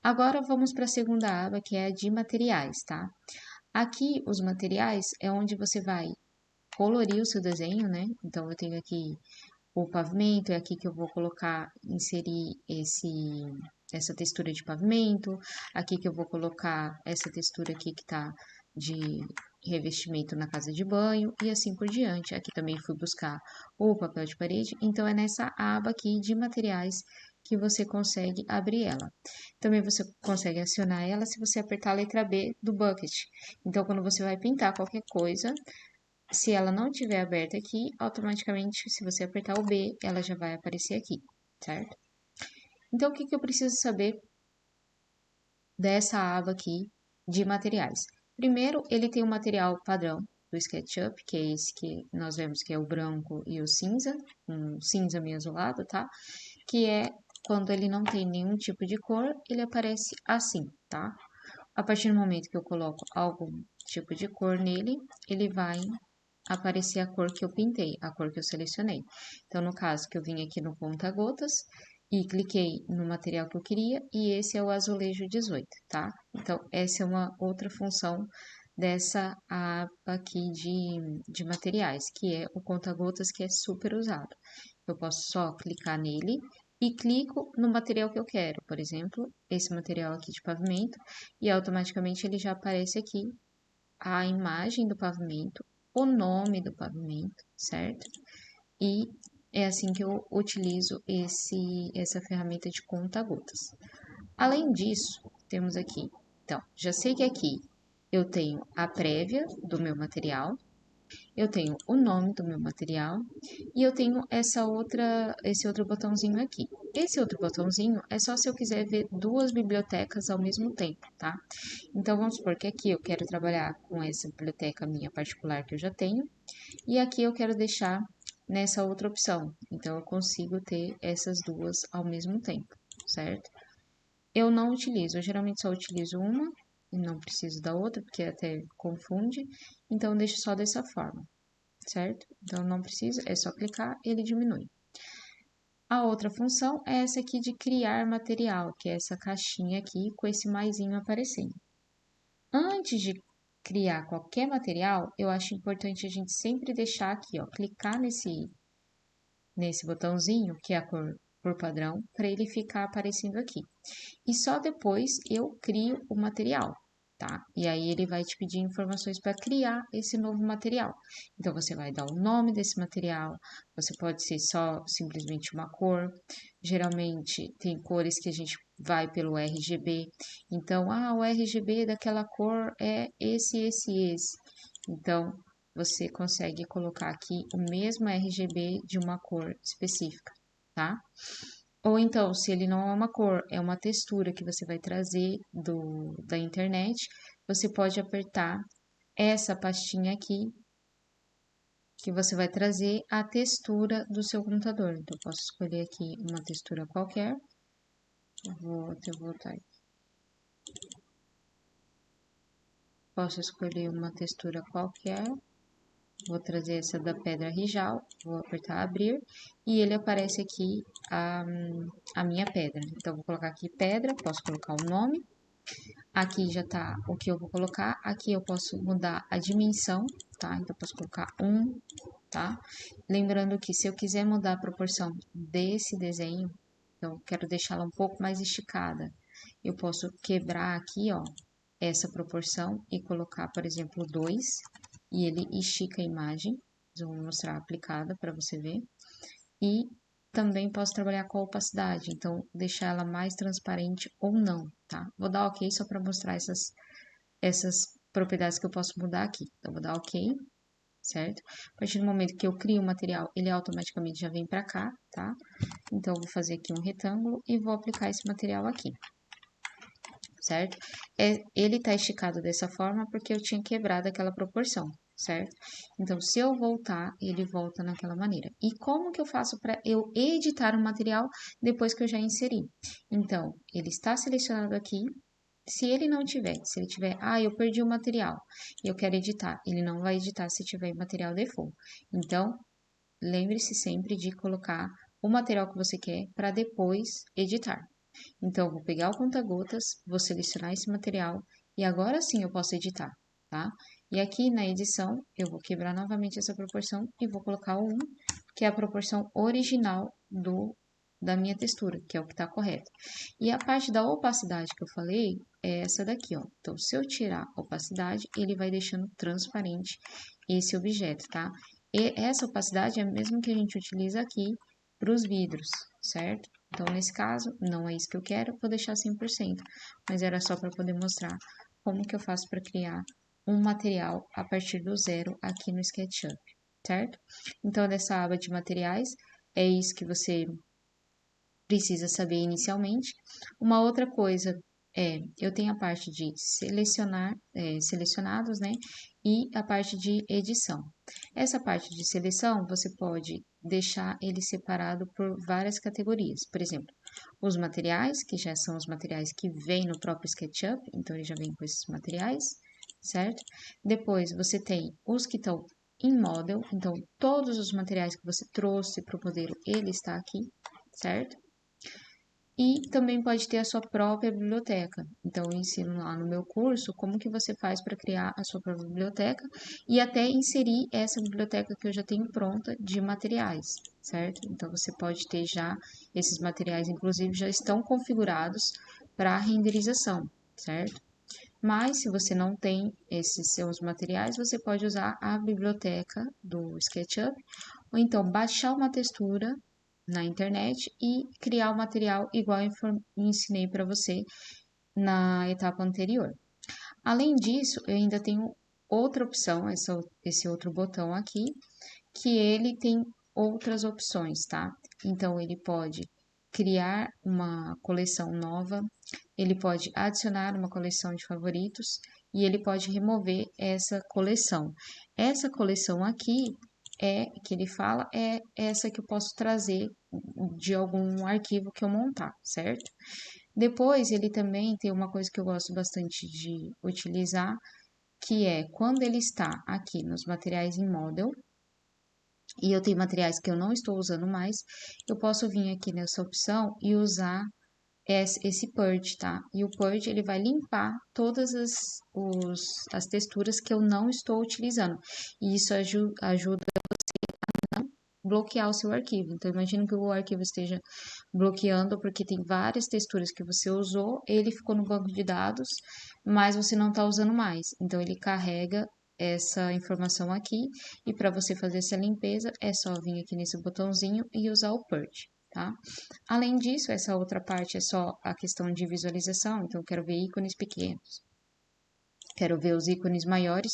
Agora vamos para a segunda aba, que é a de materiais, tá? Aqui, os materiais é onde você vai colorir o seu desenho, né? Então, eu tenho aqui o pavimento, é aqui que eu vou colocar, inserir essa textura de pavimento, aqui que eu vou colocar essa textura aqui que tá de revestimento na casa de banho e assim por diante. Aqui também fui buscar o papel de parede, então é nessa aba aqui de materiais que você consegue abrir ela. Também você consegue acionar ela se você apertar a letra B do bucket. Então, quando você vai pintar qualquer coisa, se ela não estiver aberta aqui, automaticamente, se você apertar o B, ela já vai aparecer aqui, certo? Então, o que que eu preciso saber dessa aba aqui de materiais? Primeiro, ele tem o material padrão do SketchUp, que é esse que nós vemos que é o branco e o cinza, um cinza meio azulado, tá? Que é quando ele não tem nenhum tipo de cor, ele aparece assim, tá? A partir do momento que eu coloco algum tipo de cor nele, ele vai aparecer a cor que eu pintei, a cor que eu selecionei. Então, no caso que eu vim aqui no conta-gotas e cliquei no material que eu queria, e esse é o azulejo 18, tá? Então, essa é uma outra função dessa aba aqui de materiais, que é o conta-gotas, que é super usado. Eu posso só clicar nele e clico no material que eu quero, por exemplo, esse material aqui de pavimento, e automaticamente ele já aparece aqui a imagem do pavimento, o nome do pavimento, certo? E é assim que eu utilizo essa ferramenta de conta-gotas. Além disso, temos aqui, então, já sei que aqui eu tenho a prévia do meu material, eu tenho o nome do meu material e eu tenho esse outro botãozinho aqui. Esse outro botãozinho é só se eu quiser ver duas bibliotecas ao mesmo tempo, tá? Então, vamos supor que aqui eu quero trabalhar com essa biblioteca minha particular que eu já tenho, e aqui eu quero deixar nessa outra opção. Então, eu consigo ter essas duas ao mesmo tempo, certo? Eu não utilizo, eu geralmente só utilizo uma e não preciso da outra, porque até confunde, então eu deixo só dessa forma, certo? Então, não precisa, é só clicar e ele diminui. A outra função é essa aqui de criar material, que é essa caixinha aqui com esse maisinho aparecendo. Antes de criar qualquer material, eu acho importante a gente sempre deixar aqui, ó, clicar nesse botãozinho, que é a cor por padrão, para ele ficar aparecendo aqui. E só depois eu crio o material, tá? E aí ele vai te pedir informações para criar esse novo material. Então você vai dar o nome desse material, você pode ser só simplesmente uma cor. Geralmente tem cores que a gente vai pelo RGB. Então, o RGB daquela cor é esse. Então, você consegue colocar aqui o mesmo RGB de uma cor específica, tá? Ou então, se ele não é uma cor, é uma textura que você vai trazer da internet, você pode apertar essa pastinha aqui, que você vai trazer a textura do seu computador. Então, eu posso escolher aqui uma textura qualquer. Eu vou até voltar aqui. Posso escolher uma textura qualquer. Vou trazer essa da pedra rijal, vou apertar abrir e ele aparece aqui a minha pedra. Então, vou colocar aqui pedra, posso colocar o nome. Aqui já tá o que eu vou colocar. Aqui eu posso mudar a dimensão, tá? Então, eu posso colocar 1, tá? Lembrando que se eu quiser mudar a proporção desse desenho, então, eu quero deixá-la um pouco mais esticada. Eu posso quebrar aqui, ó, essa proporção e colocar, por exemplo, 2, e ele estica a imagem. Eu vou mostrar aplicada para você ver. E também posso trabalhar com a opacidade, então deixar ela mais transparente ou não, tá? Vou dar OK só para mostrar essas propriedades que eu posso mudar aqui. Então, vou dar OK, certo? A partir do momento que eu crio o material, ele automaticamente já vem para cá, tá? Então, eu vou fazer aqui um retângulo e vou aplicar esse material aqui, certo? Ele tá esticado dessa forma porque eu tinha quebrado aquela proporção, certo? Então, se eu voltar, ele volta naquela maneira. E como que eu faço para eu editar o material depois que eu já inseri? Então, ele está selecionado aqui. Se ele não tiver, se ele tiver, eu perdi o material e eu quero editar, ele não vai editar se tiver material default. Então, lembre-se sempre de colocar o material que você quer para depois editar, Então, eu vou pegar o conta-gotas, vou selecionar esse material e agora sim eu posso editar, tá? E aqui na edição, eu vou quebrar novamente essa proporção e vou colocar o 1, que é a proporção original da minha textura, que é o que está correto. E a parte da opacidade que eu falei é essa daqui, ó. Então, se eu tirar a opacidade, ele vai deixando transparente esse objeto, tá? E essa opacidade é a mesma que a gente utiliza aqui para os vidros, certo? Então, nesse caso, não é isso que eu quero, vou deixar 100%, mas era só para poder mostrar como que eu faço para criar um material a partir do zero aqui no SketchUp, certo? Então, nessa aba de materiais, é isso que você precisa saber inicialmente. Uma outra coisa eu tenho a parte de selecionar, selecionados, né? E a parte de edição. Essa parte de seleção, você pode deixar ele separado por várias categorias. Por exemplo, os materiais, que já são os materiais que vêm no próprio SketchUp, então ele já vem com esses materiais, certo? Depois, você tem os que estão em model, então todos os materiais que você trouxe para o modelo, ele está aqui, certo? E também pode ter a sua própria biblioteca. Então, eu ensino lá no meu curso como que você faz para criar a sua própria biblioteca e até inserir essa biblioteca que eu já tenho pronta de materiais, certo? Então, você pode ter já esses materiais, inclusive, já estão configurados para renderização, certo? Mas, se você não tem esses seus materiais, você pode usar a biblioteca do SketchUp ou então baixar uma textura na internet e criar o material igual eu ensinei para você na etapa anterior. Além disso, eu ainda tenho outra opção, esse outro botão aqui, que ele tem outras opções, tá? Então, ele pode criar uma coleção nova, ele pode adicionar uma coleção de favoritos e ele pode remover essa coleção. Essa coleção aqui que ele fala é essa que eu posso trazer de algum arquivo que eu montar, certo? Depois ele também tem uma coisa que eu gosto bastante de utilizar, que é quando ele está aqui nos materiais em model, e eu tenho materiais que eu não estou usando mais, eu posso vir aqui nessa opção e usar esse purge, tá? E o purge, ele vai limpar todas as texturas que eu não estou utilizando. E isso ajuda a bloquear o seu arquivo. Então, imagino que o arquivo esteja bloqueando porque tem várias texturas que você usou, ele ficou no banco de dados, mas você não está usando mais. Então, ele carrega essa informação aqui e para você fazer essa limpeza é só vir aqui nesse botãozinho e usar o purge, tá? Além disso, essa outra parte é só a questão de visualização, então eu quero ver ícones pequenos, quero ver os ícones maiores,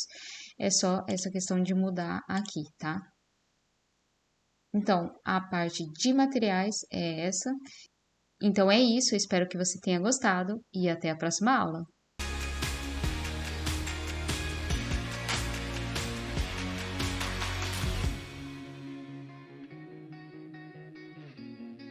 é só essa questão de mudar aqui, tá? Então, a parte de materiais é essa. Então é isso, eu espero que você tenha gostado e até a próxima aula.